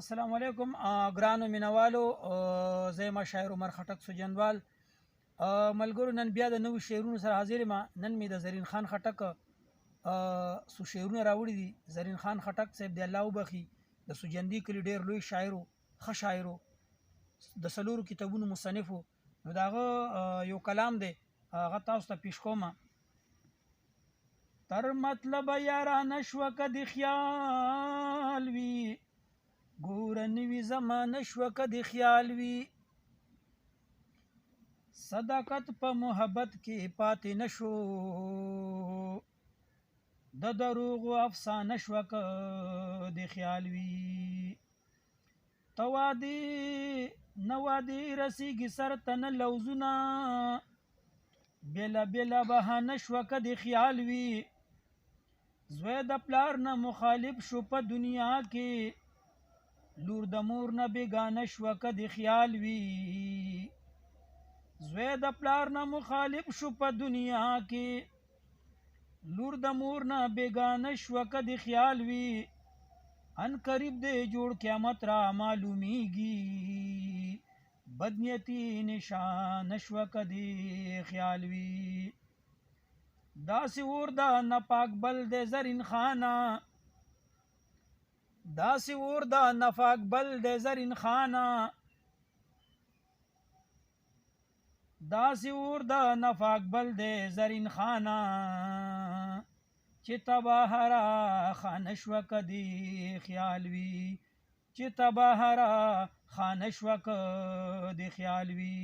السلام علیکم ګرانو مینوالو. زه یم شاعر عمر خټک سوجنوال. ملګرو، نن بیا د نوو شعرونو سره حاضر یم. نن مې د زرین خان خټک څو شعرونه راوړي دي. زرین خان خټک صاحب دی الله وبخي، د سوجندي کلي ډېر لوی شاعر و، ښه شاعر و، د څلورو کتابونو مصنف و. نو د هغه یو کلام دی، هغه تاسو ته پیش کومه. تر مطلب یارانه شوه که د خیال وي، ګوره نوي زمانه شوه که د خیال وي، صداقت په محبت کې پاتې نشو، د دروغو افسانه شوه که د خیال وي، ته وادي نه وادي رسیږي سر ته نه لوزونه، بېله بېله بهانه شوه که د خیال وي، زوی د پلار نه مخالف شو په دنیا کې، لور د مور نه بېګانه شوه که د خیال وي، زوی د پلار نه مخالف شو په دنیا کې، لور د مور نه بېګانه شوه که د خیال وي، ان قریب دی جوړ قیامت را معلومیږي، بدنیتي نشانه شوه که د خیال وي، داسې اور د نپاک بل دی زرین خانه، داسې اور د نفاق بل دی زرین خانه، داسې اور د نفاق بل دی زرین خانه، چې تباهره خانه شوه که د خیال وي، چې تباهره خانه شوه که د خیال وي.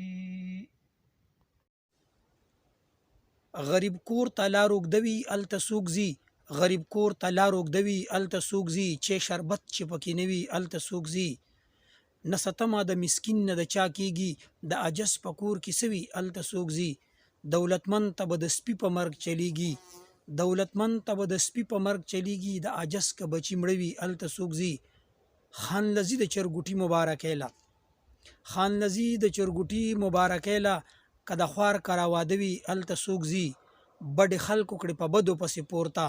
غریب کور ته لار اوږدوي هلته څوک ځي، غریب کور ته لار اوږدوي هلته څوک ځي، چې شربت چې پکې نه وي هلته څوک ځي، نه ستمه د مسکین نه د چا کېږي، د عجز په کور کې څه وي هلته څوک ځي، دولتمند ته به د سپي په مرګ چلیږي، دولتمند ته به د سپي په مرګ چلیږي، د عجز که بچي مړه وي هلته څوک ځي، خان لذي د چرګوټي مبارکی له، خان لذي د چرګوټي مبارکی له، که د خوار کره واده وي هلته څوک ځي، بډې خلکو کړې په بدو پسې پورته،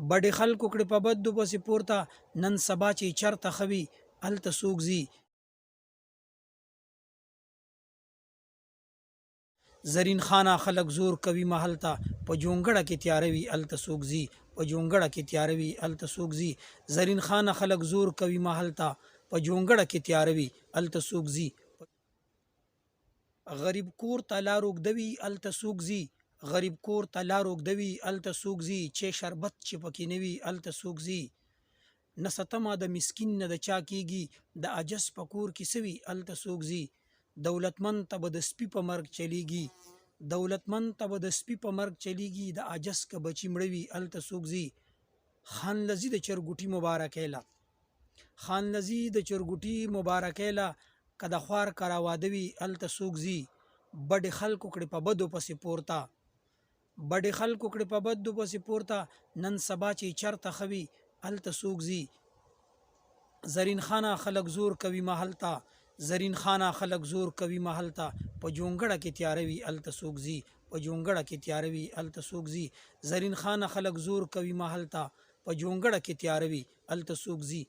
بډې خلکو کړې په بدو پسې پورته، نن سبا چې چرته ښه وي هلته څوک ځي، زرین خانه خلک زور کوي محل ته، په جونګړه کې تیاره وي هلته څوک ځي، په جونګړه کې تیاره وي هلته څوک ځي، زرین خانه خلک زور کوي محل ته، په جونګړه کې تیاره وي هلته څوک ځي، غریب کور ته لار اوږدوي هلته څوک ځي، غریب کور ته لار اوږدوي هلته څوک ځي، چې شربت چې پکې نه وي هلته څوک ځي، نه ستمه د مسکین نه د چا کېږي، د عجز په کور کې څه وي هلته څوک ځي، دولتمند ته به د سپي په مرګ چلیږي، دولتمند ته به د سپي په مرګ چلیږي، د عجز که بچي مړه وي هلته څوک ځي، خان لذي د چرګوټي مبارکی له، خان لذي د چرګوټي مبارکی له، که د خوار کره واده وي هلته څوک ځي، بډې خلکو کړې په بدو پسې پورته، بډې خلکو کړې په بدو پسې پورته، نن سبا چې چرته ښه وي هلته څوک ځي، زرین خانه خلک زور کوي محل ته، زرین خانه خلک زور کوي محل ته، په جونګړه کې تیاره وي هلته څوک ځي، په جونګړه کې تیاره وي هلته څوک ځي، زرین خانه خلک زور کوي محل ته، په جونګړه کې تیاره وي هلته څوک ځي.